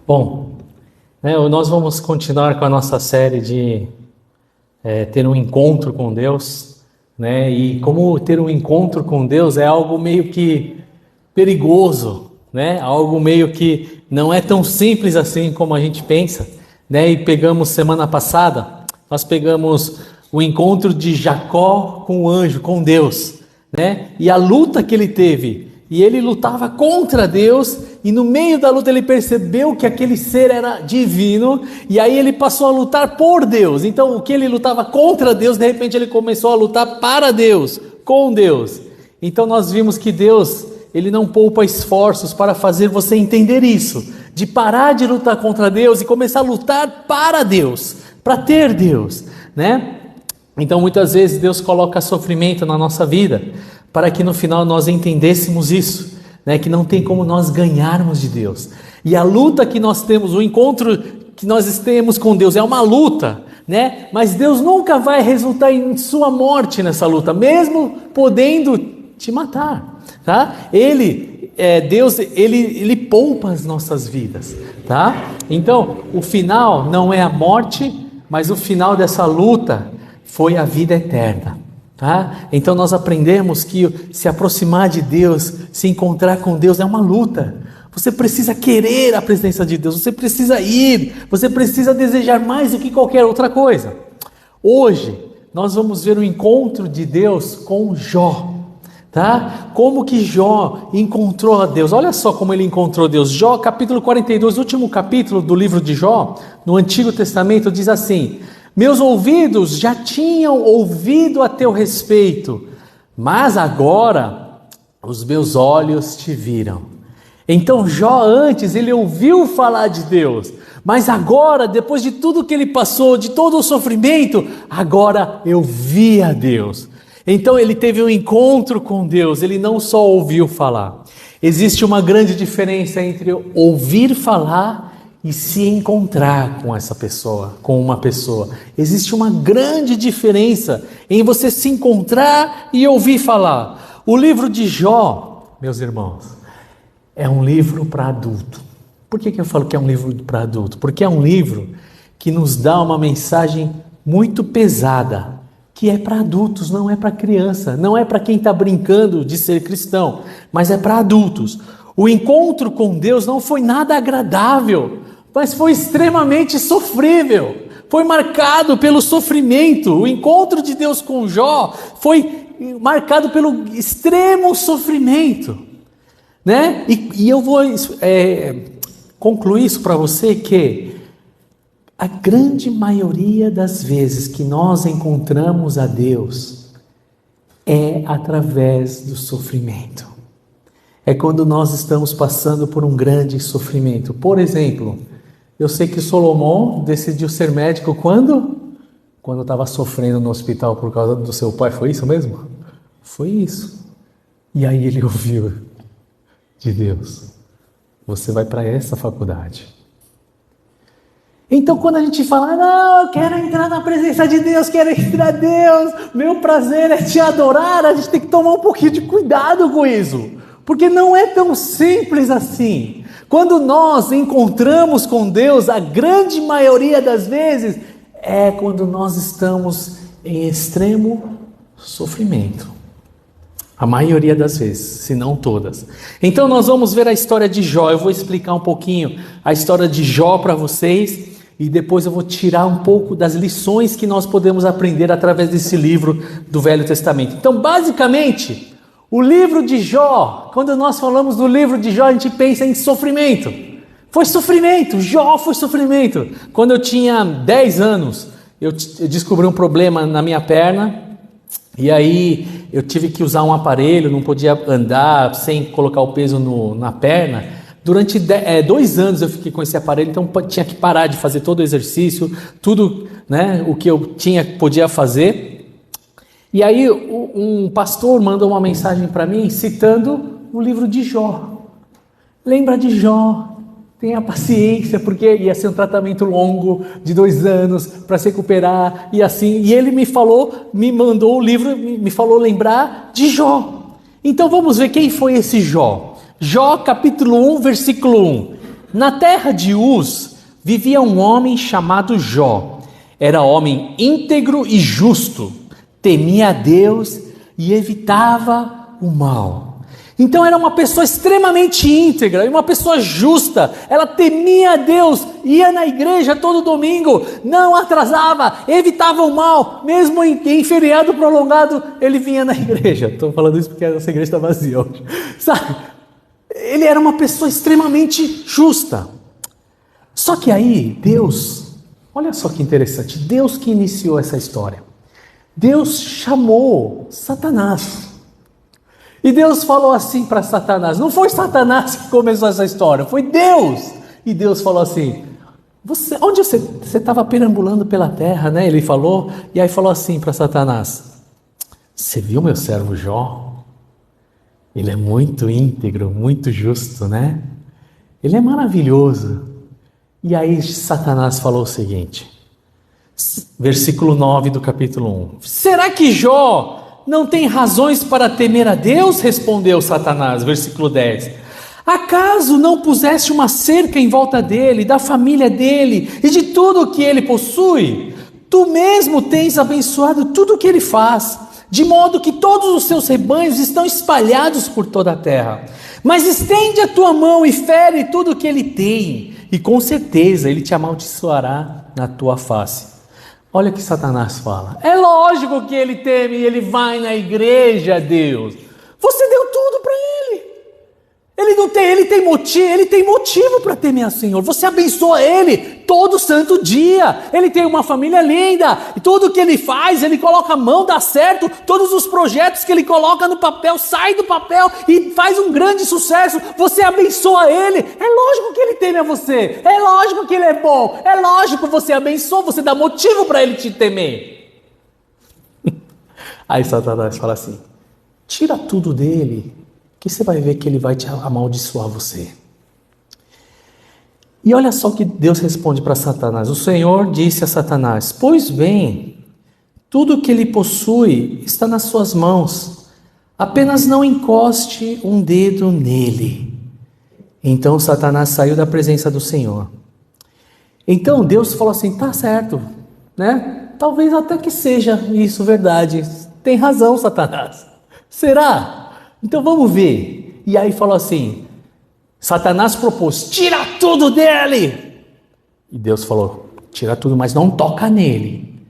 Bom, nós vamos continuar com a nossa série de ter um encontro com Deus, né? E como ter um encontro com Deus é algo meio que perigoso, né? Algo meio que não é tão simples assim como a gente pensa, né? E pegamos semana passada, nós pegamos o encontro de Jacó com o anjo, com Deus, né? E a luta que ele teve. E ele lutava contra Deus, e no meio da luta ele percebeu que aquele ser era divino, e aí ele passou a lutar por Deus. Então o que ele lutava contra Deus, de repente ele começou a lutar para Deus, com Deus. Então nós vimos que Deus, ele não poupa esforços para fazer você entender isso, de parar de lutar contra Deus e começar a lutar para Deus, para ter Deus, né? Então muitas vezes Deus coloca sofrimento na nossa vida, para que no final nós entendêssemos isso, né? Que não tem como nós ganharmos de Deus. E a luta que nós temos, o encontro que nós temos com Deus é uma luta, né? Mas Deus nunca vai resultar em sua morte nessa luta, mesmo podendo te matar, tá? Deus, ele poupa as nossas vidas, tá? Então, o final não é a morte, mas o final dessa luta foi a vida eterna. Tá? Então nós aprendemos que se aproximar de Deus, se encontrar com Deus é uma luta. Você precisa querer a presença de Deus, você precisa ir, você precisa desejar mais do que qualquer outra coisa. Hoje nós vamos ver o encontro de Deus com Jó, tá? Como que Jó encontrou a Deus? Olha só como ele encontrou Deus. Jó capítulo 42, último capítulo do livro de Jó, no Antigo Testamento, diz assim: meus ouvidos já tinham ouvido a teu respeito, mas agora os meus olhos te viram. Então Jó antes ele ouviu falar de Deus, mas agora, depois de tudo que ele passou, de todo o sofrimento, agora eu vi a Deus. Então ele teve um encontro com Deus, ele não só ouviu falar. Existe uma grande diferença entre ouvir falar e se encontrar com essa pessoa, com uma pessoa. Existe uma grande diferença em você se encontrar e ouvir falar. O livro de Jó, meus irmãos, é um livro para adulto. Por que eu falo que é um livro para adulto? Porque é um livro que nos dá uma mensagem muito pesada, que é para adultos, não é para criança, não é para quem está brincando de ser cristão, mas é para adultos. O encontro com Deus não foi nada agradável, mas foi extremamente sofrível, foi marcado pelo sofrimento. O encontro de Deus com Jó foi marcado pelo extremo sofrimento, né? E eu vou concluir isso para você, que a grande maioria das vezes que nós encontramos a Deus é através do sofrimento. É quando nós estamos passando por um grande sofrimento. Por exemplo, eu sei que Salomão decidiu ser médico quando estava sofrendo no hospital por causa do seu pai. Foi isso mesmo? Foi isso. E aí ele ouviu de Deus: você vai para essa faculdade. Então quando a gente fala, não, eu quero entrar na presença de Deus, quero entrar a Deus, meu prazer é te adorar, a gente tem que tomar um pouquinho de cuidado com isso, porque não é tão simples assim. Quando nós encontramos com Deus, a grande maioria das vezes é quando nós estamos em extremo sofrimento. A maioria das vezes, se não todas. Então nós vamos ver a história de Jó. Eu vou explicar um pouquinho a história de Jó para vocês, e depois eu vou tirar um pouco das lições que nós podemos aprender através desse livro do Velho Testamento. Então, basicamente, o livro de Jó, quando nós falamos do livro de Jó, a gente pensa em sofrimento. Foi sofrimento, Jó foi sofrimento. Quando eu tinha 10 anos, eu descobri um problema na minha perna, e aí eu tive que usar um aparelho, não podia andar sem colocar o peso na perna. Durante 2 anos eu fiquei com esse aparelho, então tinha que parar de fazer todo o exercício, tudo, né, o que eu podia fazer. E aí um pastor mandou uma mensagem para mim citando o livro de Jó. Lembra de Jó, tenha paciência, porque ia ser um tratamento longo de 2 anos para se recuperar e assim. E ele me mandou o livro, me falou lembrar de Jó. Então vamos ver quem foi esse Jó. Jó capítulo 1, versículo 1. Na terra de Uz vivia um homem chamado Jó. Era homem íntegro e justo, temia a Deus e evitava o mal. Então era uma pessoa extremamente íntegra, uma pessoa justa. Ela temia a Deus, ia na igreja todo domingo, não atrasava, evitava o mal, mesmo em feriado prolongado, ele vinha na igreja. Estou falando isso porque essa igreja está vazia hoje. Sabe? Ele era uma pessoa extremamente justa. Só que aí, Deus, olha só que interessante, Deus que iniciou essa história. Deus chamou Satanás. E Deus falou assim para Satanás, não foi Satanás que começou essa história, foi Deus. E Deus falou assim, onde você estava perambulando pela terra, né? Ele falou, e aí falou assim para Satanás, você viu meu servo Jó? Ele é muito íntegro, muito justo, né? Ele é maravilhoso. E aí Satanás falou o seguinte, versículo 9 do capítulo 1. Será que Jó não tem razões para temer a Deus? Respondeu Satanás, versículo 10. Acaso não puseste uma cerca em volta dele, da família dele e de tudo o que ele possui? Tu mesmo tens abençoado tudo o que ele faz, de modo que todos os seus rebanhos estão espalhados por toda a terra. Mas estende a tua mão e fere tudo o que ele tem, e com certeza ele te amaldiçoará na tua face. Olha o que Satanás fala. É lógico que ele teme e ele vai na igreja, Deus. Você deu tudo para ele. Ele tem motivo para temer ao Senhor. Você abençoa ele todo santo dia. Ele tem uma família linda. E tudo que ele faz, ele coloca a mão, dá certo. Todos os projetos que ele coloca no papel, sai do papel e faz um grande sucesso. Você abençoa ele. É lógico que ele teme a você. É lógico que ele é bom. É lógico que você abençoa, você dá motivo para ele te temer. Aí Satanás fala assim, tira tudo dele, que você vai ver que ele vai te amaldiçoar você. E olha só que Deus responde para Satanás. O Senhor disse a Satanás, pois bem, tudo que ele possui está nas suas mãos, apenas não encoste um dedo nele. Então Satanás saiu da presença do Senhor. Então Deus falou assim, tá certo, né? Talvez até que seja isso verdade. Tem razão, Satanás. Será? Então vamos ver. E aí falou assim, Satanás propôs, tira tudo dele. E Deus falou, tira tudo, mas não toca nele.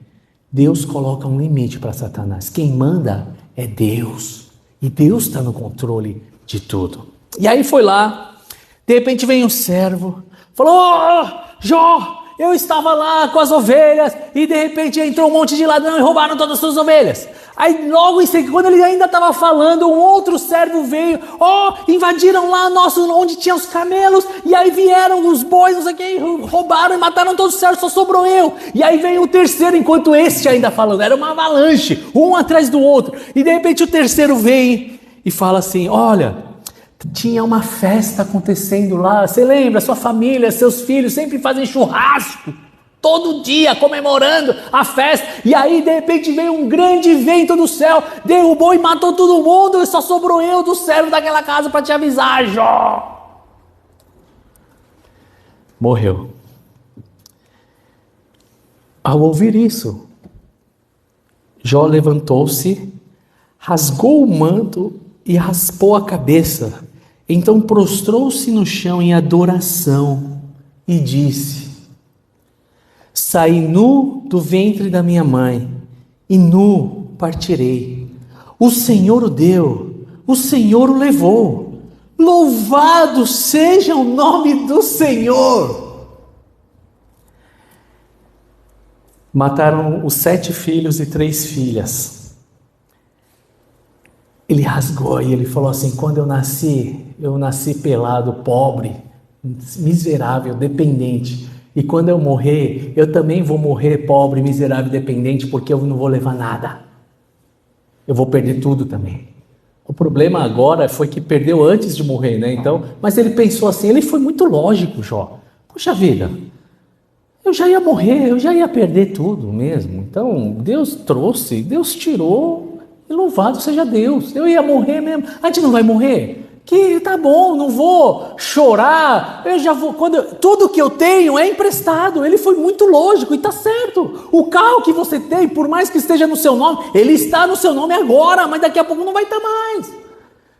Deus coloca um limite para Satanás. Quem manda é Deus. E Deus está no controle de tudo. E aí foi lá, de repente vem um servo, falou, Jó, eu estava lá com as ovelhas e de repente entrou um monte de ladrão e roubaram todas as suas ovelhas. Aí logo em seguida, quando ele ainda estava falando, um outro servo veio, invadiram lá onde tinha os camelos, e aí vieram os bois, não sei o que, roubaram e mataram todos os servos, só sobrou eu. E aí veio o terceiro, enquanto este ainda falando, era uma avalanche, um atrás do outro. E de repente o terceiro vem e fala assim, olha, tinha uma festa acontecendo lá, você lembra, sua família, seus filhos sempre fazem churrasco, todo dia comemorando a festa, e aí de repente veio um grande vento do céu, derrubou e matou todo mundo, e só sobrou eu do servo daquela casa para te avisar, Jó. Morreu. Ao ouvir isso, Jó levantou-se, rasgou o manto e raspou a cabeça. Então prostrou-se no chão em adoração e disse, saí nu do ventre da minha mãe, e nu partirei. O Senhor o deu, o Senhor o levou. Louvado seja o nome do Senhor. Mataram os 7 filhos e 3 filhas. Ele rasgou e ele falou assim, quando eu nasci pelado, pobre, miserável, dependente. E quando eu morrer, eu também vou morrer pobre, miserável, dependente, porque eu não vou levar nada. Eu vou perder tudo também. O problema agora foi que perdeu antes de morrer, né? Então, mas ele pensou assim, ele foi muito lógico, Jó. Puxa vida, eu já ia morrer, eu já ia perder tudo mesmo. Então, Deus trouxe, Deus tirou, e louvado seja Deus. Eu ia morrer mesmo. A gente não vai morrer? que tá bom, não vou chorar, eu já vou, tudo que eu tenho é emprestado. Ele foi muito lógico e tá certo. O carro que você tem, por mais que esteja no seu nome, ele está no seu nome agora, mas daqui a pouco não vai estar mais.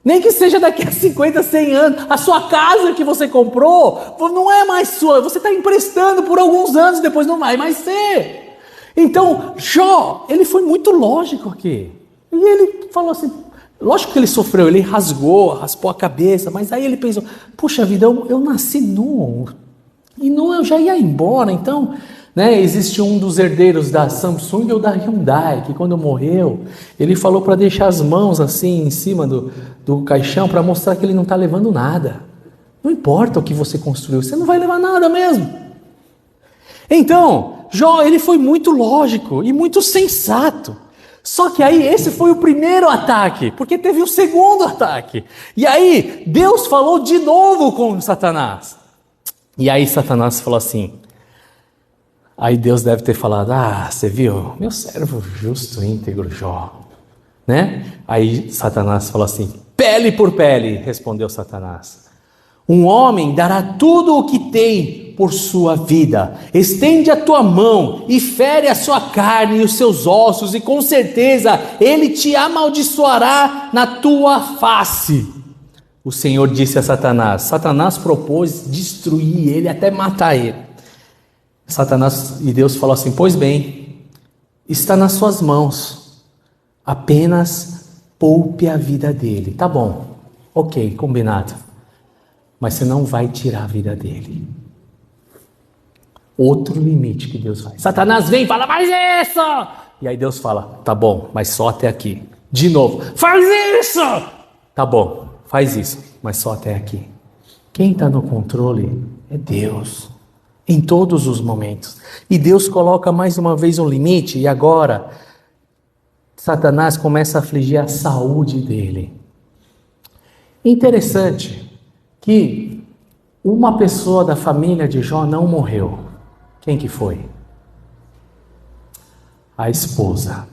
Nem que seja daqui a 50, 100 anos. A sua casa que você comprou não é mais sua, você está emprestando por alguns anos, depois não vai mais ser. Então, Jó, ele foi muito lógico aqui. E ele falou assim, lógico que ele sofreu, ele raspou a cabeça, mas aí ele pensou, puxa vida, eu nasci nu, e nu eu já ia embora, então, né, existe um dos herdeiros da Samsung ou da Hyundai, que quando morreu, ele falou para deixar as mãos assim em cima do caixão, para mostrar que ele não está levando nada. Não importa o que você construiu, você não vai levar nada mesmo. Então, Jó, ele foi muito lógico e muito sensato. Só que aí esse foi o primeiro ataque, porque teve o segundo ataque. E aí Deus falou de novo com Satanás. E aí Satanás falou assim, aí Deus deve ter falado, você viu, meu servo justo, íntegro, Jó, né? Aí Satanás falou assim, pele por pele, respondeu Satanás. Um homem dará tudo o que tem por sua vida. Estende a tua mão e fere a sua carne e os seus ossos, e com certeza ele te amaldiçoará na tua face. O Senhor disse a Satanás. Satanás propôs destruir ele, até matar ele. Satanás e Deus falou assim, pois bem, está nas suas mãos, apenas poupe a vida dele. Tá bom, ok, combinado. Mas você não vai tirar a vida dele. Outro limite que Deus faz. Satanás vem e fala, faz isso! E aí Deus fala, tá bom, mas só até aqui. De novo, faz isso! Tá bom, faz isso, mas só até aqui. Quem está no controle é Deus, em todos os momentos. E Deus coloca mais uma vez um limite, e agora Satanás começa a afligir a saúde dele. Interessante que uma pessoa da família de Jó não morreu. Quem que foi? A esposa.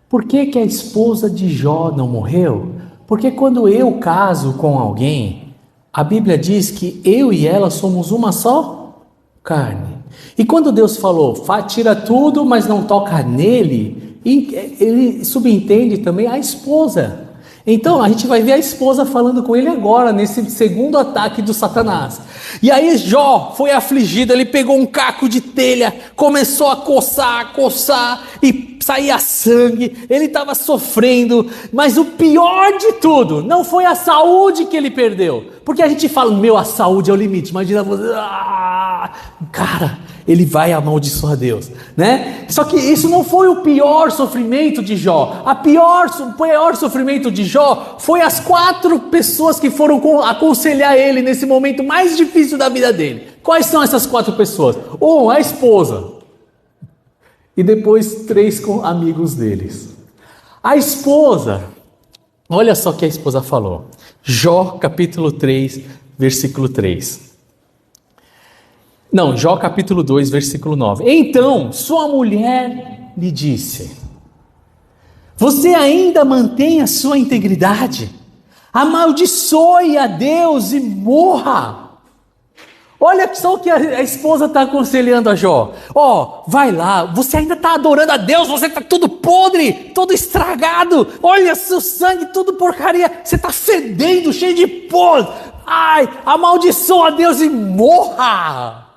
Por que a esposa de Jó não morreu? Porque quando eu caso com alguém, a Bíblia diz que eu e ela somos uma só carne. E quando Deus falou, tira tudo, mas não toca nele, ele subentende também a esposa. Então, a gente vai ver a esposa falando com ele agora, nesse segundo ataque do Satanás. E aí Jó foi afligido, ele pegou um caco de telha, começou a coçar, e saía sangue, ele estava sofrendo. Mas o pior de tudo, não foi a saúde que ele perdeu. Porque a gente fala, a saúde é o limite. Imagina você, cara, ele vai amaldiçoar Deus, né? Só que isso não foi o pior sofrimento de Jó. O pior sofrimento de Jó foi as 4 pessoas que foram aconselhar ele nesse momento mais difícil da vida dele. Quais são essas 4 pessoas? A esposa. E depois 3 amigos deles. A esposa, olha só o que a esposa falou. Jó capítulo 3, versículo 3. Não, Jó capítulo 2, versículo 9. Então sua mulher lhe disse, você ainda mantém a sua integridade? Amaldiçoe a Deus e morra. Olha só o que a esposa está aconselhando a Jó. Vai lá, você ainda está adorando a Deus, você está tudo podre, todo estragado. Olha, seu sangue, tudo porcaria. Você está fedendo, cheio de pó. Amaldiçoa a Deus e morra.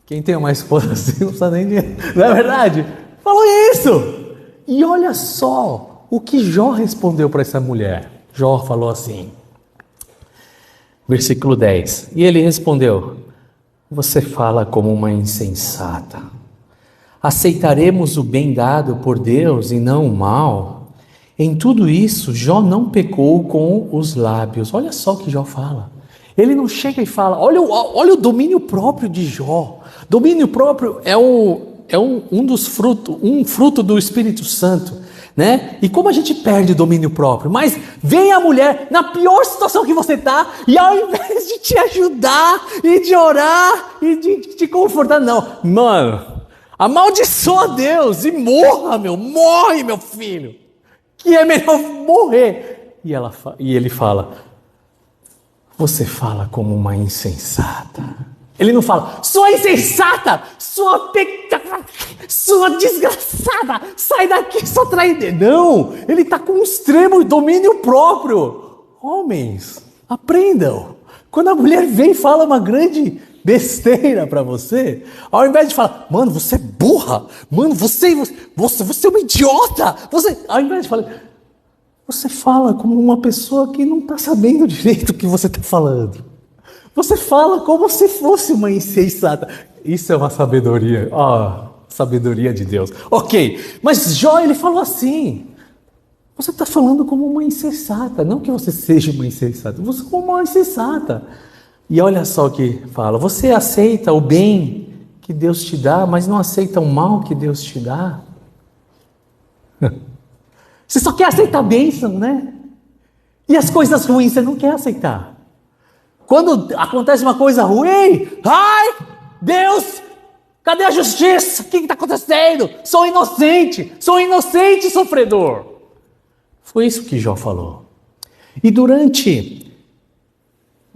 Quem tem uma esposa assim não precisa nem de... Não é verdade? Falou isso. E olha só o que Jó respondeu para essa mulher. Jó falou assim, versículo 10. E ele respondeu, você fala como uma insensata. Aceitaremos o bem dado por Deus e não o mal? Em tudo isso, Jó não pecou com os lábios. Olha só o que Jó fala. Ele não chega e fala, olha o domínio próprio de Jó. Domínio próprio é um fruto do Espírito Santo, né? E como a gente perde o domínio próprio? Mas vem a mulher na pior situação que você está, e ao invés de te ajudar e de orar e de te confortar, não, mano, amaldiçoa Deus e morre meu filho, que é melhor morrer. E ele fala, Você fala como uma insensata. Ele não fala, sua insensata, sua desgraçada, sai daqui, sua traidora. Não, ele está com um extremo domínio próprio. Homens, aprendam. Quando a mulher vem e fala uma grande besteira para você, ao invés de falar, mano, você é burra, mano, você é uma idiota, ao invés de falar, você fala como uma pessoa que não está sabendo direito o que você está falando. Você fala como se fosse uma insensata. Isso é uma sabedoria. Sabedoria de Deus. Ok, mas Jó, ele falou assim. Você está falando como uma insensata. Não que você seja uma insensata. Você como uma insensata. E olha só o que fala. Você aceita o bem que Deus te dá, mas não aceita o mal que Deus te dá. Você só quer aceitar a bênção, né? E as coisas ruins você não quer aceitar. Quando acontece uma coisa ruim, ai, Deus, cadê a justiça? O que está acontecendo? Sou inocente sofredor. Foi isso que Jó falou. E do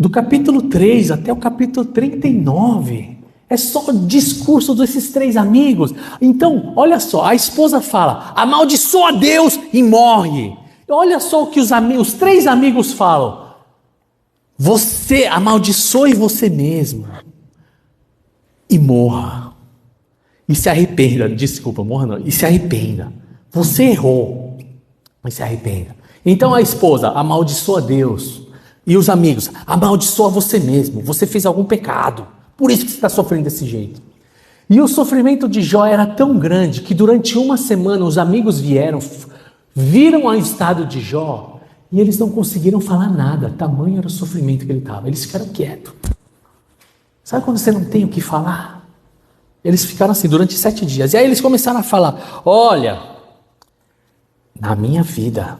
capítulo 3 até o capítulo 39, é só o discurso desses três amigos. Então, olha só, a esposa fala, amaldiçoa Deus e morre. Olha só o que os três amigos falam. Você amaldiçoe você mesmo e morra. E se arrependa. Desculpa, morra não. E se arrependa. Você errou, mas se arrependa. Então a esposa amaldiçoa Deus. E os amigos, amaldiçoa você mesmo. Você fez algum pecado. Por isso que você está sofrendo desse jeito. E o sofrimento de Jó era tão grande que durante uma semana os amigos viram o estado de Jó. E eles não conseguiram falar nada, tamanho era o sofrimento que ele estava. Eles ficaram quietos. Sabe quando você não tem o que falar? Eles ficaram assim durante 7 dias. E aí eles começaram a falar, olha, na minha vida,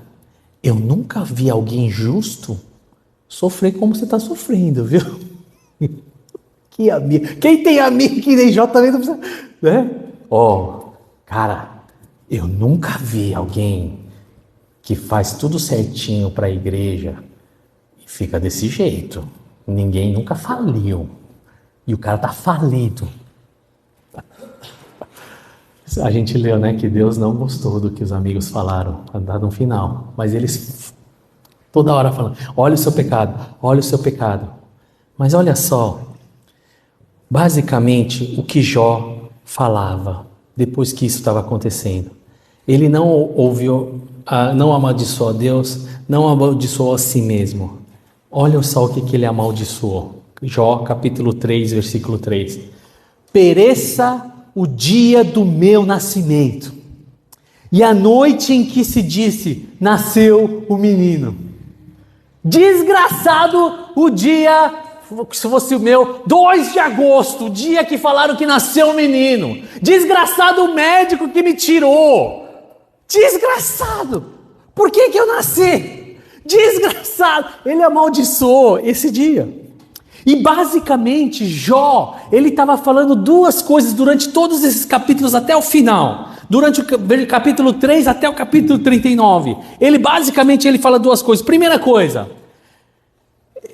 eu nunca vi alguém justo sofrer como você está sofrendo, viu? Que amigo. Quem tem amigo que nem Jó também não precisa, né? Cara, eu nunca vi alguém que faz tudo certinho para a igreja e fica desse jeito. Ninguém nunca faliu. E o cara está falido. A gente leu, né, que Deus não gostou do que os amigos falaram no final. Mas eles toda hora falam, olha o seu pecado, olha o seu pecado. Mas olha só, basicamente o que Jó falava depois que isso estava acontecendo. Ele não ouviu, não amaldiçoou a Deus, não amaldiçoou a si mesmo. Olha só o que ele amaldiçoou. Jó capítulo 3, versículo 3. Pereça o dia do meu nascimento, e a noite em que se disse, nasceu o menino. Desgraçado o dia, se fosse o meu, 2 de agosto, o dia que falaram que nasceu o menino. Desgraçado o médico que me tirou. Desgraçado! Por que eu nasci? Desgraçado! Ele amaldiçoou esse dia. E basicamente Jó, ele estava falando 2 coisas durante todos esses capítulos até o final. Durante o capítulo 3 até o capítulo 39. Ele fala 2 coisas. Primeira coisa,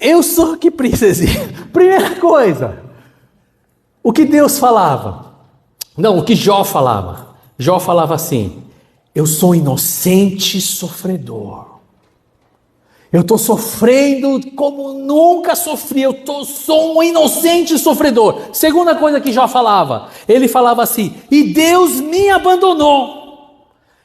eu sou que princesinha. Primeira coisa, o que Deus falava? Não, o que Jó falava. Jó falava assim, eu sou inocente sofredor. Eu estou sofrendo como nunca sofri. Sou um inocente sofredor. Segunda coisa que Jó falava. Ele falava assim, e Deus me abandonou.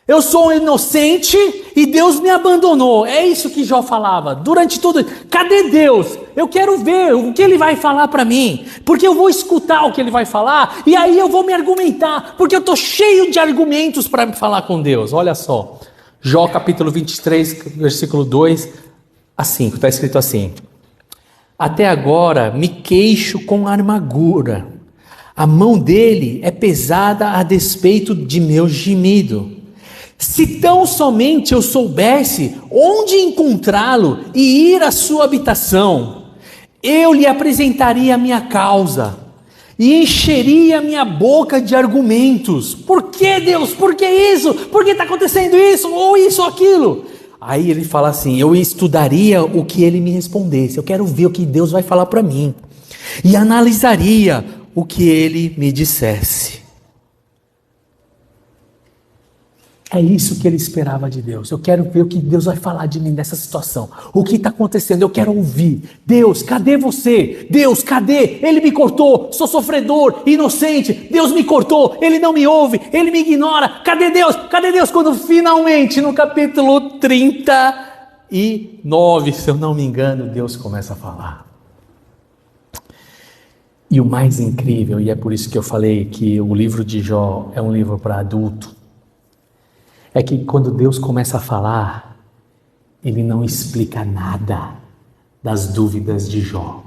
Eu sou um inocente e Deus me abandonou. É isso que Jó falava. Durante tudo. Cadê Deus? Eu quero ver o que ele vai falar para mim. Porque eu vou escutar o que ele vai falar. E aí eu vou me argumentar. Porque eu estou cheio de argumentos para falar com Deus. Olha só. Jó capítulo 23, versículo 2 a 5. Está escrito assim. Até agora me queixo com amargura. A mão dele é pesada a despeito de meu gemido. Se tão somente eu soubesse onde encontrá-lo e ir à sua habitação, eu lhe apresentaria a minha causa e encheria minha boca de argumentos. Por que, Deus? Por que isso? Por que está acontecendo isso? Ou isso ou aquilo? Aí ele fala assim: eu estudaria o que ele me respondesse. Eu quero ver o que Deus vai falar para mim. E analisaria o que ele me dissesse. É isso que ele esperava de Deus. Eu quero ver o que Deus vai falar de mim nessa situação. O que está acontecendo? Eu quero ouvir. Deus, cadê você? Deus, cadê? Ele me cortou. Sou sofredor, inocente. Deus me cortou. Ele não me ouve. Ele me ignora. Cadê Deus? Cadê Deus? Quando finalmente, no capítulo 39, se eu não me engano, Deus começa a falar. E o mais incrível, e é por isso que eu falei que o livro de Jó é um livro para adulto, é que quando Deus começa a falar, Ele não explica nada das dúvidas de Jó.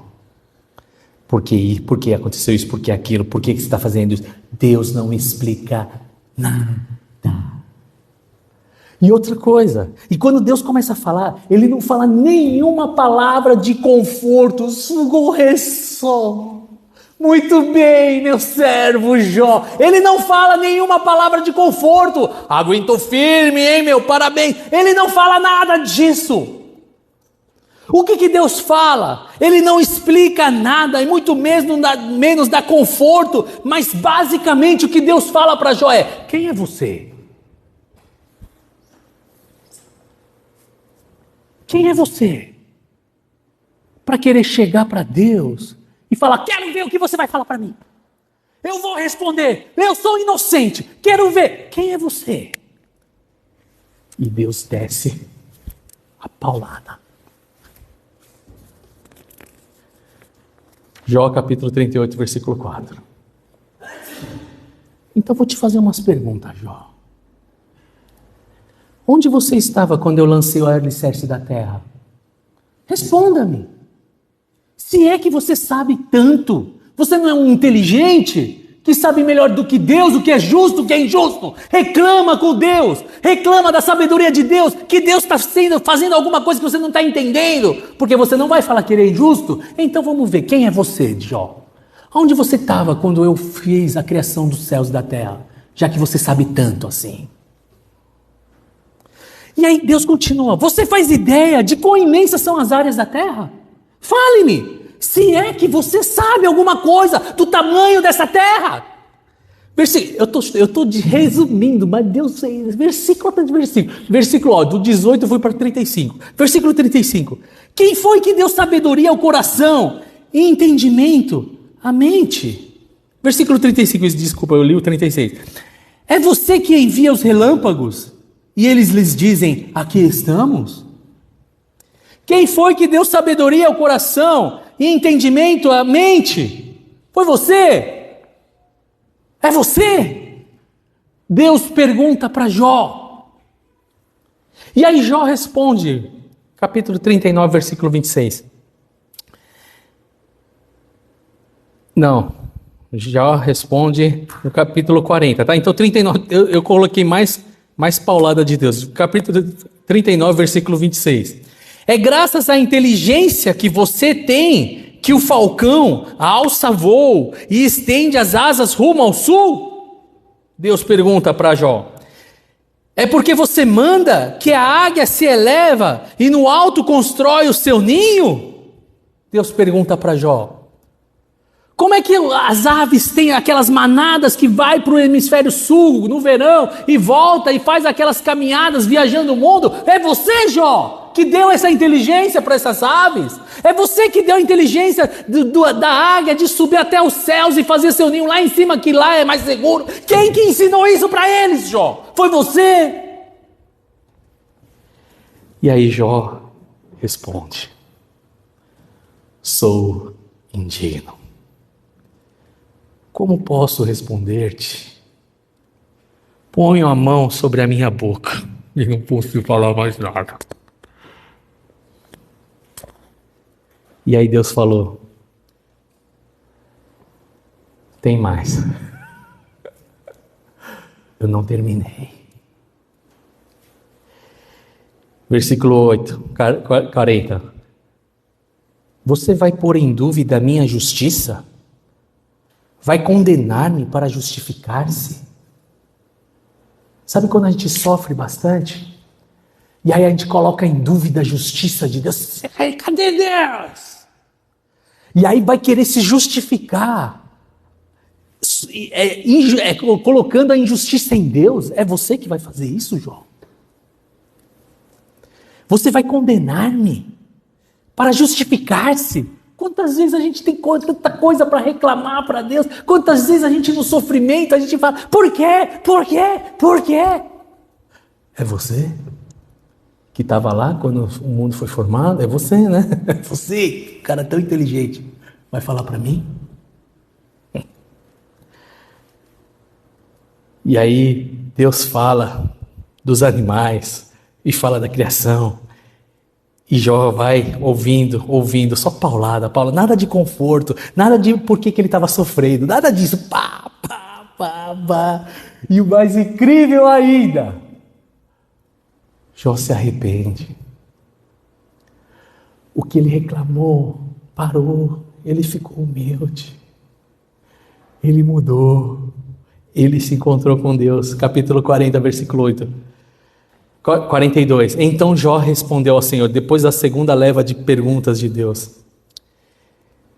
Por que aconteceu isso? Por que aquilo? Por que você está fazendo isso? Deus não explica nada. E outra coisa, e quando Deus começa a falar, Ele não fala nenhuma palavra de conforto, correção. Muito bem, meu servo Jó. Ele não fala nenhuma palavra de conforto. Aguentou firme, hein, meu? Parabéns. Ele não fala nada disso. O que Deus fala? Ele não explica nada, e muito menos dá conforto. Mas basicamente o que Deus fala para Jó é: quem é você? Quem é você? Para querer chegar para Deus e falar: quero ver o que você vai falar para mim. Eu vou responder. Eu sou inocente. Quero ver. Quem é você? E Deus desce a paulada. Jó capítulo 38, versículo 4. Então vou te fazer umas perguntas, Jó. Onde você estava quando eu lancei o alicerce da terra? Responda-me. Se é que você sabe tanto, você não é um inteligente que sabe melhor do que Deus, o que é justo, o que é injusto. Reclama com Deus, reclama da sabedoria de Deus, que Deus está fazendo alguma coisa que você não está entendendo, porque você não vai falar que ele é injusto. Então vamos ver, quem é você, Jó? Onde você estava quando eu fiz a criação dos céus e da terra, já que você sabe tanto assim? E aí Deus continua: você faz ideia de quão imensas são as áreas da terra? Fale-me, se é que você sabe alguma coisa do tamanho dessa terra. Eu estou resumindo, mas Deus fez versículo atrás de versículo. Versículo, do 18 eu fui para 35. Versículo 35. Quem foi que deu sabedoria ao coração e entendimento à mente? Versículo 35, desculpa, eu li o 36. É você que envia os relâmpagos e eles lhes dizem: aqui estamos? Quem foi que deu sabedoria ao coração e entendimento à mente? Foi você? É você? Deus pergunta para Jó. E aí Jó responde, capítulo 39, versículo 26. Não, Jó responde no capítulo 40, tá? Então 39, eu coloquei mais paulada de Deus. Capítulo 39, versículo 26. É graças à inteligência que você tem que o falcão alça voo e estende as asas rumo ao sul? Deus pergunta para Jó. É porque você manda que a águia se eleva e no alto constrói o seu ninho? Deus pergunta para Jó. Como é que as aves têm aquelas manadas que vai para o hemisfério sul no verão e volta e faz aquelas caminhadas viajando o mundo? É você, Jó, que deu essa inteligência para essas aves. É você que deu a inteligência da águia de subir até os céus e fazer seu ninho lá em cima, que lá é mais seguro. Quem que ensinou isso para eles, Jó? Foi você? E aí Jó responde: sou indigno. Como posso responder-te? Ponho a mão sobre a minha boca e não posso falar mais nada. E aí Deus falou: tem mais. Eu não terminei. Versículo 8, 40. Você vai pôr em dúvida a minha justiça? Vai condenar-me para justificar-se? Sabe quando a gente sofre bastante? E aí a gente coloca em dúvida a justiça de Deus. Cadê Deus? E aí vai querer se justificar. Colocando a injustiça em Deus. É você que vai fazer isso, Jó? Você vai condenar-me para justificar-se? Quantas vezes a gente tem tanta coisa para reclamar para Deus? Quantas vezes a gente no sofrimento, a gente fala, por quê? Por quê? Por quê? É você que estava lá quando o mundo foi formado? É você, né? É você, cara tão inteligente, vai falar para mim? E aí Deus fala dos animais e fala da criação. E Jó vai ouvindo, só paulada, nada de conforto, nada de por que ele estava sofrendo, nada disso. Pá. E o mais incrível ainda, Jó se arrepende. O que ele reclamou parou, ele ficou humilde, ele mudou, ele se encontrou com Deus. Capítulo 40, versículo 8. 42. Então Jó respondeu ao Senhor, depois da segunda leva de perguntas de Deus.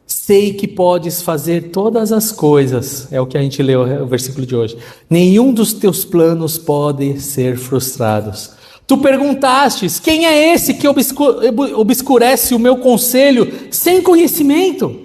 Sei que podes fazer todas as coisas, é o que a gente leu, o versículo de hoje. Nenhum dos teus planos pode ser frustrados. Tu perguntastes, quem é esse que obscurece o meu conselho sem conhecimento?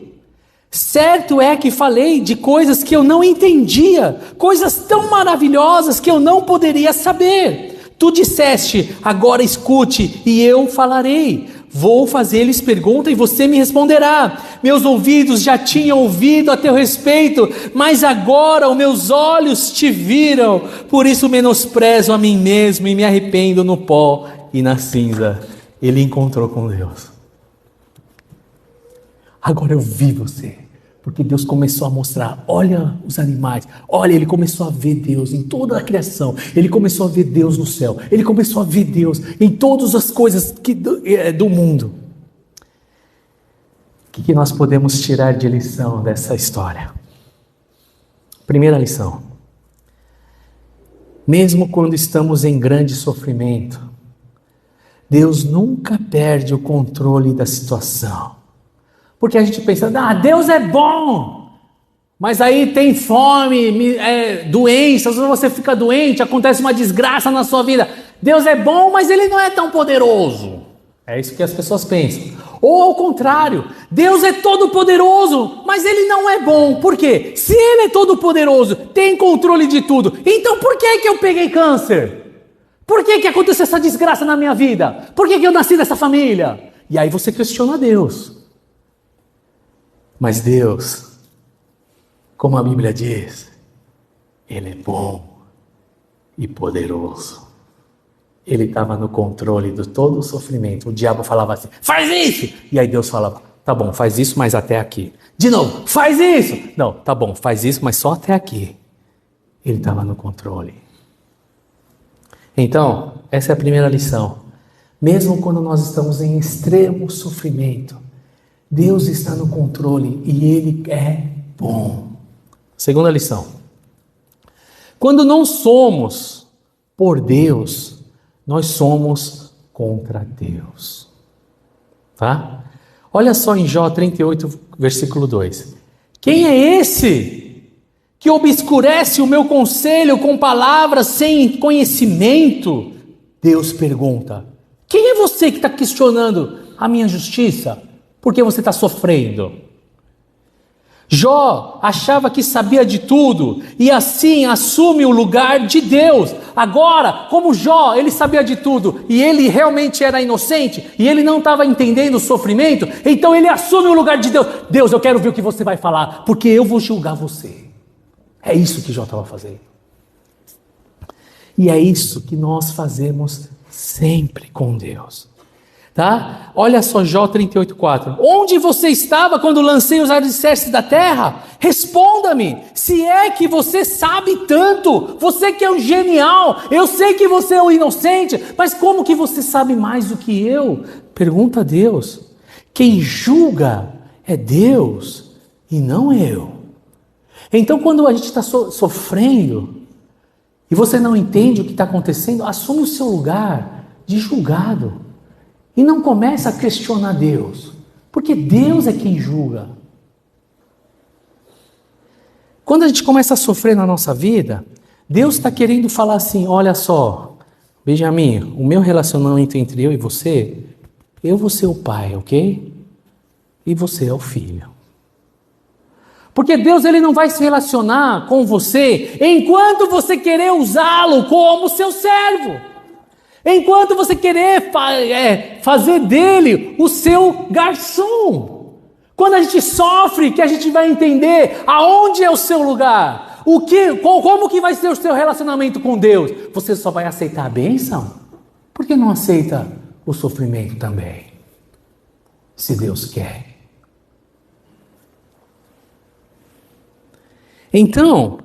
Certo é que falei de coisas que eu não entendia, coisas tão maravilhosas que eu não poderia saber. Tu disseste, agora escute e eu falarei. Vou fazer-lhes pergunta e você me responderá. Meus ouvidos já tinham ouvido a teu respeito, mas agora os meus olhos te viram. Por isso menosprezo a mim mesmo e me arrependo no pó e na cinza. Ele encontrou com Deus. Agora eu vi você. Porque Deus começou a mostrar, olha os animais, olha, ele começou a ver Deus em toda a criação, ele começou a ver Deus no céu, ele começou a ver Deus em todas as coisas do mundo. O que nós podemos tirar de lição dessa história? Primeira lição, mesmo quando estamos em grande sofrimento, Deus nunca perde o controle da situação. Porque a gente pensa, Deus é bom, mas aí tem fome, doenças, você fica doente, acontece uma desgraça na sua vida. Deus é bom, mas ele não é tão poderoso. É isso que as pessoas pensam. Ou ao contrário, Deus é todo poderoso, mas ele não é bom. Por quê? Se ele é todo poderoso, tem controle de tudo, então por que eu peguei câncer? Por que aconteceu essa desgraça na minha vida? Por que eu nasci dessa família? E aí você questiona Deus. Mas Deus, como a Bíblia diz, Ele é bom e poderoso. Ele estava no controle de todo o sofrimento. O diabo falava assim, faz isso! E aí Deus falava, tá bom, faz isso, mas até aqui. De novo, faz isso! Não, tá bom, faz isso, mas só até aqui. Ele estava no controle. Então, essa é a primeira lição. Mesmo quando nós estamos em extremo sofrimento, Deus está no controle e Ele é bom. Segunda lição. Quando não somos por Deus, nós somos contra Deus. Tá? Olha só em Jó 38, versículo 2. Quem é esse que obscurece o meu conselho com palavras sem conhecimento? Deus pergunta. Quem é você que está questionando a minha justiça? Por que você está sofrendo? Jó achava que sabia de tudo e assim assume o lugar de Deus. Agora, como Jó, ele sabia de tudo e ele realmente era inocente e ele não estava entendendo o sofrimento, então ele assume o lugar de Deus. Deus, eu quero ver o que você vai falar, porque eu vou julgar você. É isso que Jó estava fazendo. E é isso que nós fazemos sempre com Deus. Tá? Olha só Jó 38:4. Onde você estava quando lancei os alicerces da terra? Responda-me, se é que você sabe tanto, você que é um genial, eu sei que você é um inocente, mas como que você sabe mais do que eu? Pergunta a Deus. Quem julga é Deus e não eu. Então quando a gente está sofrendo e você não entende o que está acontecendo, assume o seu lugar de julgado. E não começa a questionar Deus, porque Deus é quem julga. Quando a gente começa a sofrer na nossa vida, Deus está querendo falar assim, olha só, Benjamin, o meu relacionamento entre eu e você, eu vou ser o pai, ok? E você é o filho. Porque Deus ele não vai se relacionar com você enquanto você querer usá-lo como seu servo. Enquanto você querer fazer dele o seu garçom. Quando a gente sofre, que a gente vai entender aonde é o seu lugar. Como que vai ser o seu relacionamento com Deus? Você só vai aceitar a bênção? Por que não aceita o sofrimento também? Se Deus quer. Então,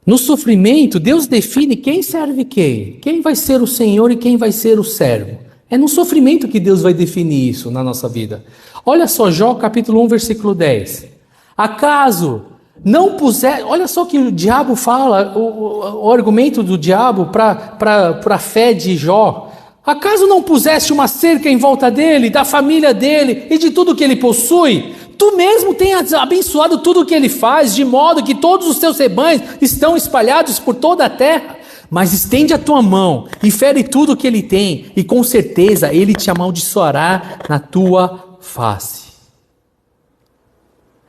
no sofrimento, Deus define quem serve quem. Quem vai ser o Senhor e quem vai ser o servo. É no sofrimento que Deus vai definir isso na nossa vida. Olha só, Jó capítulo 1, versículo 10. Acaso não puser... Olha só que o diabo fala, o argumento do diabo para a fé de Jó. Acaso não puseste uma cerca em volta dele, da família dele e de tudo que ele possui? Tu mesmo tens abençoado tudo o que ele faz, de modo que todos os teus rebanhos estão espalhados por toda a terra. Mas estende a tua mão e fere tudo o que ele tem, e com certeza ele te amaldiçoará na tua face.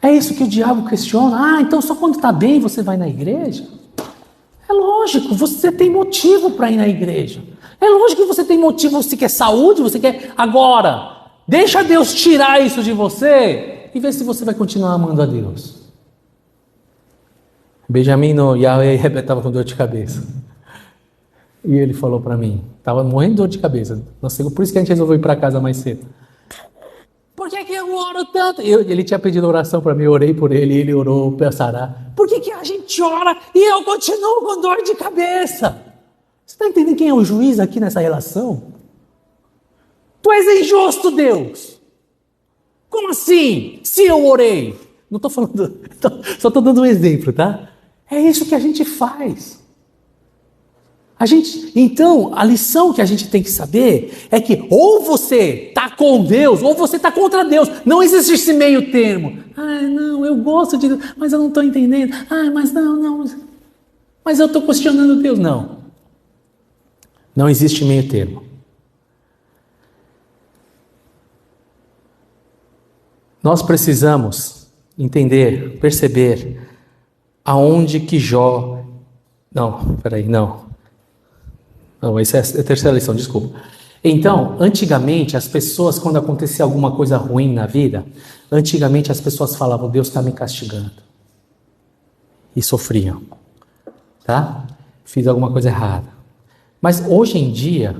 É isso que o diabo questiona. Então só quando está bem você vai na igreja? É lógico, você tem motivo para ir na igreja. É lógico que você tem motivo, você quer saúde, você quer... Agora, deixa Deus tirar isso de você e ver se você vai continuar amando a Deus. Benjamin no Yahweh estava com dor de cabeça. E ele falou para mim, estava morrendo de dor de cabeça. Por isso que a gente resolveu ir para casa mais cedo. Por que eu oro tanto? Ele tinha pedido oração para mim, eu orei por ele, ele orou para sarar. Por que a gente ora e eu continuo com dor de cabeça? Você está entendendo quem é o juiz aqui nessa relação? Tu és injusto, Deus. Como assim? Se eu orei. Não estou falando, só estou dando um exemplo, tá? É isso que a gente faz. Então, a lição que a gente tem que saber é que ou você está com Deus, ou você está contra Deus. Não existe esse meio termo. Não, eu gosto de Deus, mas eu não estou entendendo. Mas não. Mas eu estou questionando Deus. Não existe meio termo. Nós precisamos entender, perceber aonde que Jó... Não, essa é a terceira lição, desculpa. Então, antigamente, as pessoas, quando acontecia alguma coisa ruim na vida, antigamente as pessoas falavam, Deus está me castigando. E sofriam. Tá? Fiz alguma coisa errada. Mas hoje em dia,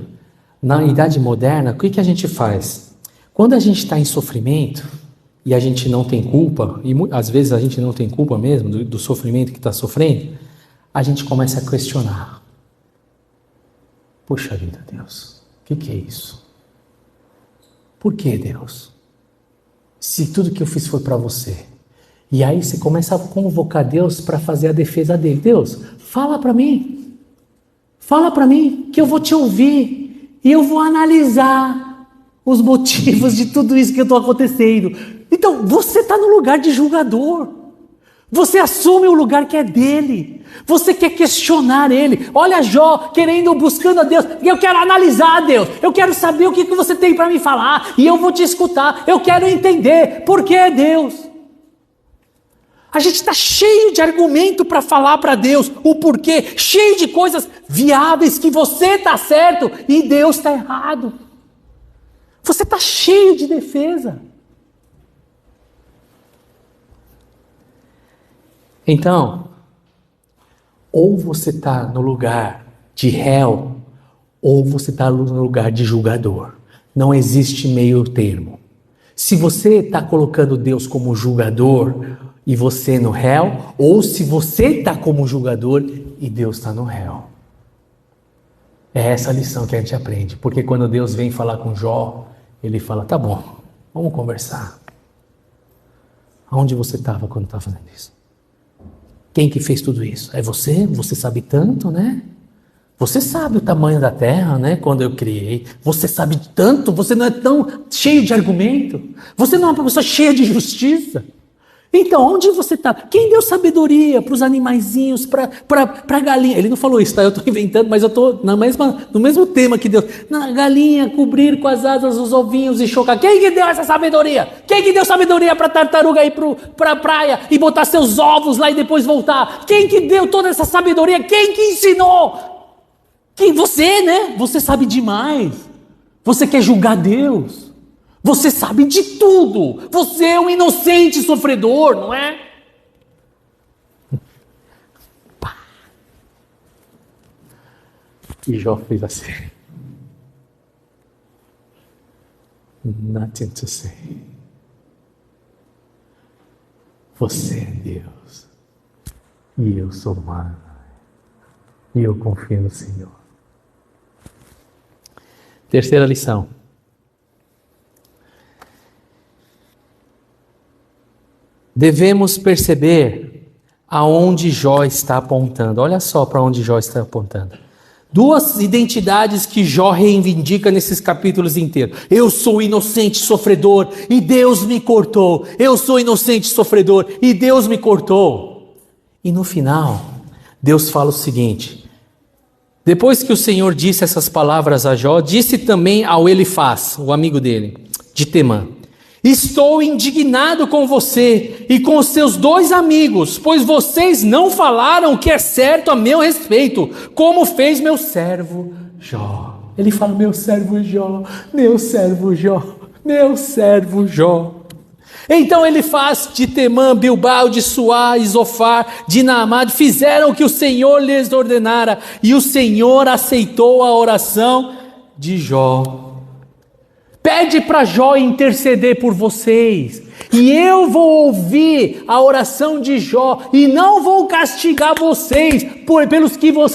na idade moderna, o que a gente faz? Quando a gente está em sofrimento, e a gente não tem culpa, e às vezes a gente não tem culpa mesmo do sofrimento que está sofrendo, a gente começa a questionar. Puxa vida, Deus, o que é isso? Por que, Deus? Se tudo que eu fiz foi para você. E aí você começa a convocar Deus para fazer a defesa dele. Deus, fala para mim. Fala para mim que eu vou te ouvir. E eu vou analisar os motivos de tudo isso que está acontecendo. Então, você está no lugar de julgador. Você assume o lugar que é dele. Você quer questionar ele. Olha Jó, buscando a Deus. Eu quero analisar a Deus. Eu quero saber o que você tem para me falar. E eu vou te escutar. Eu quero entender. Por que Deus? A gente está cheio de argumento para falar para Deus o porquê. Cheio de coisas viáveis que você está certo e Deus está errado. Você está cheio de defesa. Então, ou você está no lugar de réu, ou você está no lugar de julgador. Não existe meio termo. Se você está colocando Deus como julgador e você no réu, ou se você está como julgador e Deus está no réu. É essa a lição que a gente aprende. Porque quando Deus vem falar com Jó, ele fala, tá bom, vamos conversar. Aonde você estava quando estava fazendo isso? Quem que fez tudo isso? É você? Você sabe tanto, né? Você sabe o tamanho da terra, né? Quando eu criei. Você sabe tanto, você não é tão cheio de argumento. Você não é uma pessoa cheia de justiça. Então, onde você está? Quem deu sabedoria para os animaizinhos, para a galinha? Ele não falou isso, tá? Eu estou inventando, mas eu estou no mesmo tema que Deus. Na galinha, cobrir com as asas os ovinhos e chocar. Quem que deu essa sabedoria? Quem que deu sabedoria para a tartaruga ir para a praia e botar seus ovos lá e depois voltar? Quem que deu toda essa sabedoria? Quem que ensinou? Quem? Você, né? Você sabe demais. Você quer julgar Deus. Você sabe de tudo. Você é um inocente sofredor, não é? Pá. E Jó fez assim. Nothing to say. Você é Deus. E eu sou humano. E eu confio no Senhor. Terceira lição. Devemos perceber aonde Jó está apontando. Olha só para onde Jó está apontando. Duas identidades que Jó reivindica nesses capítulos inteiros. Eu sou inocente sofredor e Deus me cortou. Eu sou inocente sofredor e Deus me cortou. E no final, Deus fala o seguinte. Depois que o Senhor disse essas palavras a Jó, disse também ao Elifaz, o amigo dele, de Temã. Estou indignado com você e com os seus 2 amigos, pois vocês não falaram o que é certo a meu respeito, como fez meu servo Jó. Ele fala, meu servo Jó, meu servo Jó, meu servo Jó. Então ele faz de Temã, Bilbao, de Suá, Isofar, de Naamá, fizeram o que o Senhor lhes ordenara, e o Senhor aceitou a oração de Jó. Pede para Jó interceder por vocês, e eu vou ouvir a oração de Jó, e não vou castigar vocês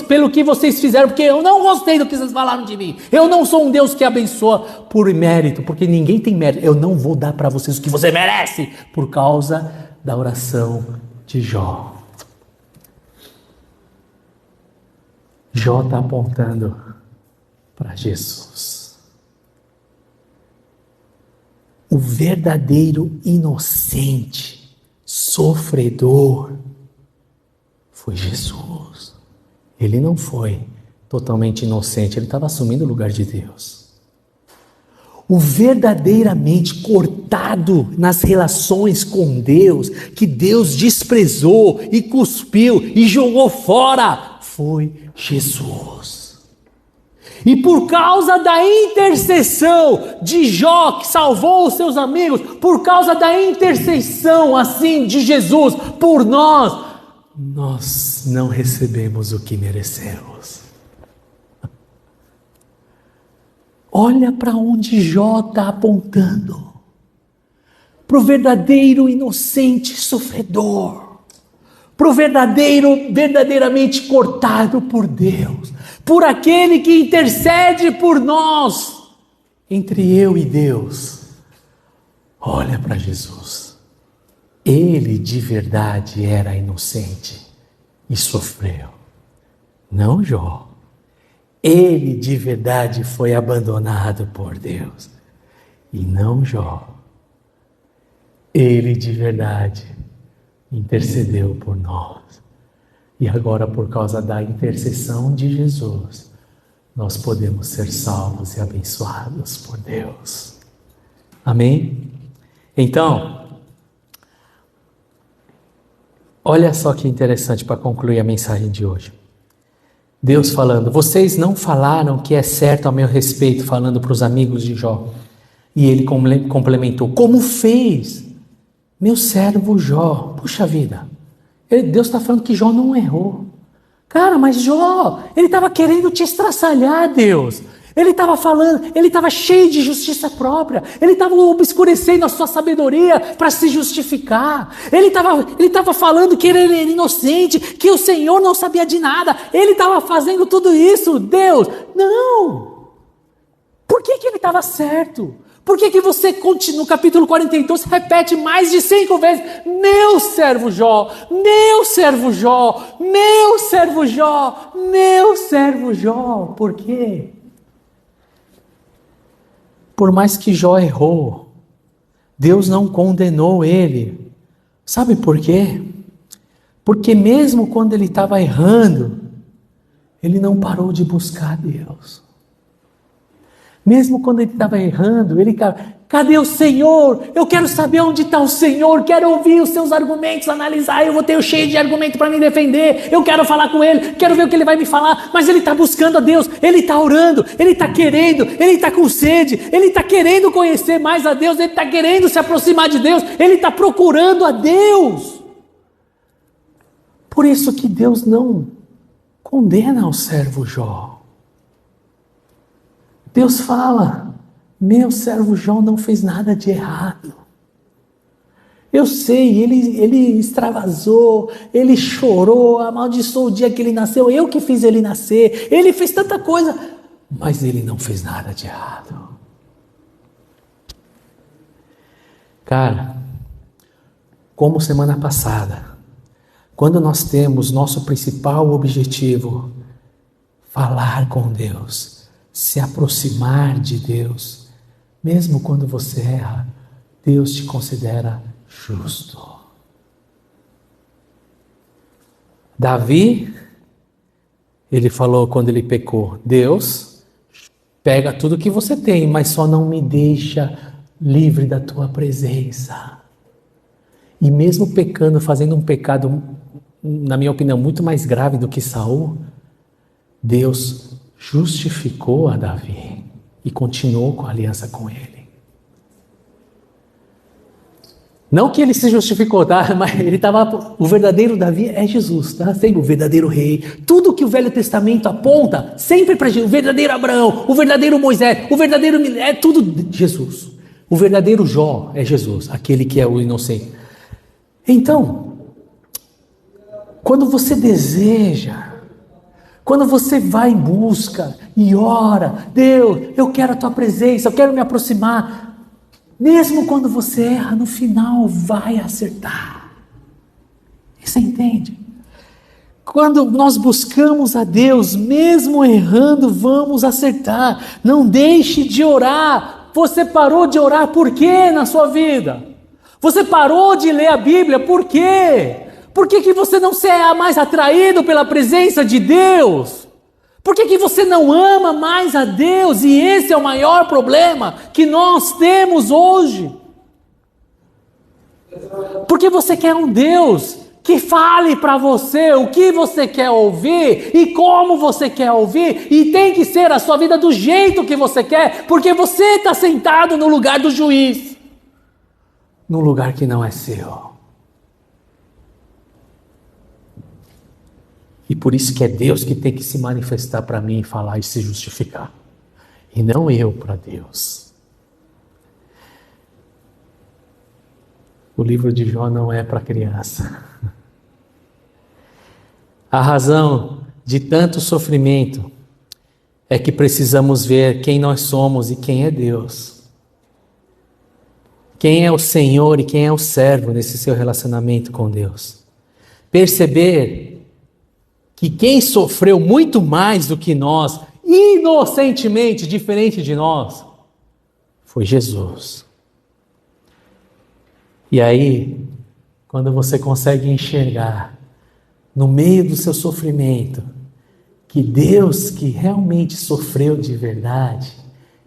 pelo que vocês fizeram, porque eu não gostei do que vocês falaram de mim. Eu não sou um Deus que abençoa por mérito, porque ninguém tem mérito. Eu não vou dar para vocês o que você merece, por causa da oração de Jó. Jó está apontando para Jesus. O verdadeiro inocente, sofredor, foi Jesus. Ele não foi totalmente inocente, ele estava assumindo o lugar de Deus. O verdadeiramente cortado nas relações com Deus, que Deus desprezou e cuspiu e jogou fora, foi Jesus. E por causa da intercessão de Jó, que salvou os seus amigos, por causa da intercessão assim de Jesus por nós, nós não recebemos o que merecemos. Olha para onde Jó está apontando. Para o verdadeiro inocente sofredor. Para o verdadeiramente cortado por Deus. Por aquele que intercede por nós, entre eu e Deus. Olha para Jesus. Ele de verdade era inocente e sofreu. Não Jó. Ele de verdade foi abandonado por Deus. E não Jó. Ele de verdade intercedeu por nós. E agora, por causa da intercessão de Jesus, nós podemos ser salvos e abençoados por Deus. Amém? Então, olha só que interessante para concluir a mensagem de hoje. Deus falando, vocês não falaram o que é certo a meu respeito, falando para os amigos de Jó. E ele complementou, como fez meu servo Jó. Puxa vida. Deus está falando que Jó não errou. Cara, mas Jó, ele estava querendo te estraçalhar, Deus. Ele estava falando, ele estava cheio de justiça própria. Ele estava obscurecendo a sua sabedoria para se justificar. Ele estava falando que ele era inocente, que o Senhor não sabia de nada. Ele estava fazendo tudo isso, Deus. Não. Por que ele estava certo? Por que você continua, no capítulo 42, repete mais de 5 vezes, meu servo Jó, meu servo Jó, meu servo Jó, meu servo Jó? Por quê? Por mais que Jó errou, Deus não condenou ele. Sabe por quê? Porque mesmo quando ele estava errando, ele não parou de buscar Deus. Mesmo quando ele estava errando, ele... Cadê o Senhor? Eu quero saber onde está o Senhor, quero ouvir os seus argumentos, analisar, eu vou ter cheio de argumento para me defender, eu quero falar com ele, quero ver o que ele vai me falar, mas ele está buscando a Deus, ele está orando, ele está querendo, ele está com sede, ele está querendo conhecer mais a Deus, ele está querendo se aproximar de Deus, ele está procurando a Deus. Por isso que Deus não condena o servo Jó. Deus fala, meu servo Jó não fez nada de errado. Eu sei, ele extravasou, ele chorou, amaldiçoou o dia que ele nasceu, eu que fiz ele nascer, ele fez tanta coisa, mas ele não fez nada de errado. Cara, como semana passada, quando nós temos nosso principal objetivo, falar com Deus, se aproximar de Deus, mesmo quando você erra, Deus te considera justo. Davi, ele falou quando ele pecou, Deus, pega tudo que você tem, mas só não me deixa livre da tua presença. E mesmo pecando, fazendo um pecado, na minha opinião, muito mais grave do que Saul, Deus justificou a Davi e continuou com a aliança com ele. Não que ele se justificou, tá? Mas ele estava. O verdadeiro Davi é Jesus, tá? Sempre o verdadeiro rei. Tudo que o Velho Testamento aponta, sempre para Jesus. O verdadeiro Abraão, o verdadeiro Moisés, o verdadeiro. É tudo Jesus. O verdadeiro Jó é Jesus, aquele que é o inocente. Então, quando você deseja, quando você vai em busca e ora, Deus, eu quero a tua presença, eu quero me aproximar, mesmo quando você erra, no final vai acertar. Você entende? Quando nós buscamos a Deus, mesmo errando, vamos acertar. Não deixe de orar. Você parou de orar por quê na sua vida? Você parou de ler a Bíblia por quê? Por que você não se é mais atraído pela presença de Deus? Por que você não ama mais a Deus? E esse é o maior problema que nós temos hoje. Porque você quer um Deus que fale para você o que você quer ouvir e como você quer ouvir, e tem que ser a sua vida do jeito que você quer, porque você está sentado no lugar do juiz, num lugar que não é seu. E por isso que é Deus que tem que se manifestar para mim, falar e se justificar. E não eu para Deus. O livro de Jó não é para criança. A razão de tanto sofrimento é que precisamos ver quem nós somos e quem é Deus. Quem é o Senhor e quem é o servo nesse seu relacionamento com Deus. Perceber que quem sofreu muito mais do que nós, inocentemente, diferente de nós, foi Jesus. E aí, quando você consegue enxergar, no meio do seu sofrimento, que Deus que realmente sofreu de verdade,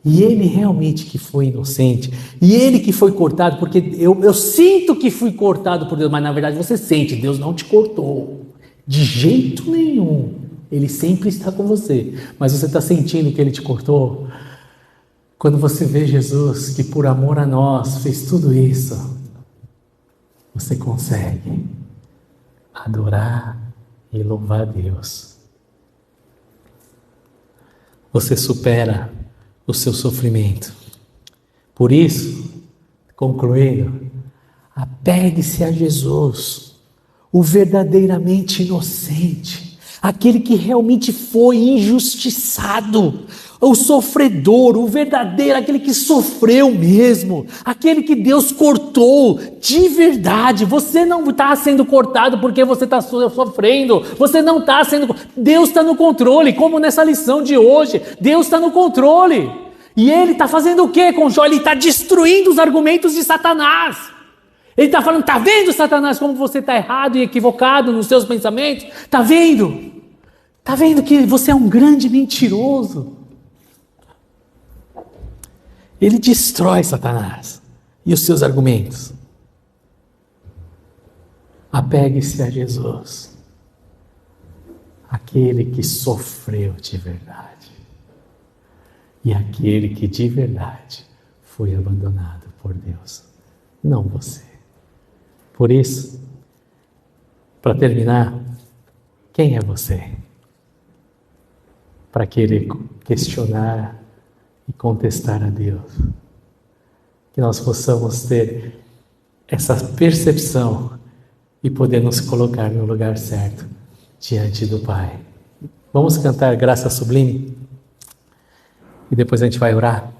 e Ele realmente que foi inocente, e Ele que foi cortado, porque eu sinto que fui cortado por Deus, mas na verdade você sente, Deus não te cortou. De jeito nenhum. Ele sempre está com você. Mas você está sentindo que Ele te cortou? Quando você vê Jesus, que por amor a nós fez tudo isso, você consegue adorar e louvar a Deus. Você supera o seu sofrimento. Por isso, concluindo, apegue-se a Jesus, o verdadeiramente inocente, aquele que realmente foi injustiçado, o sofredor, o verdadeiro, aquele que sofreu mesmo, aquele que Deus cortou de verdade. Você não está sendo cortado porque você está sofrendo, você não está sendo. Deus está no controle, como nessa lição de hoje, Deus está no controle. E Ele está fazendo o que com Jó? Ele está destruindo os argumentos de Satanás. Ele está falando, está vendo, Satanás, como você está errado e equivocado nos seus pensamentos? Está vendo? Está vendo que você é um grande mentiroso? Ele destrói Satanás e os seus argumentos. Apegue-se a Jesus, aquele que sofreu de verdade e aquele que de verdade foi abandonado por Deus, não você. Por isso, para terminar, quem é você? Para querer questionar e contestar a Deus. Que nós possamos ter essa percepção e poder nos colocar no lugar certo diante do Pai. Vamos cantar Graça Sublime? E depois a gente vai orar.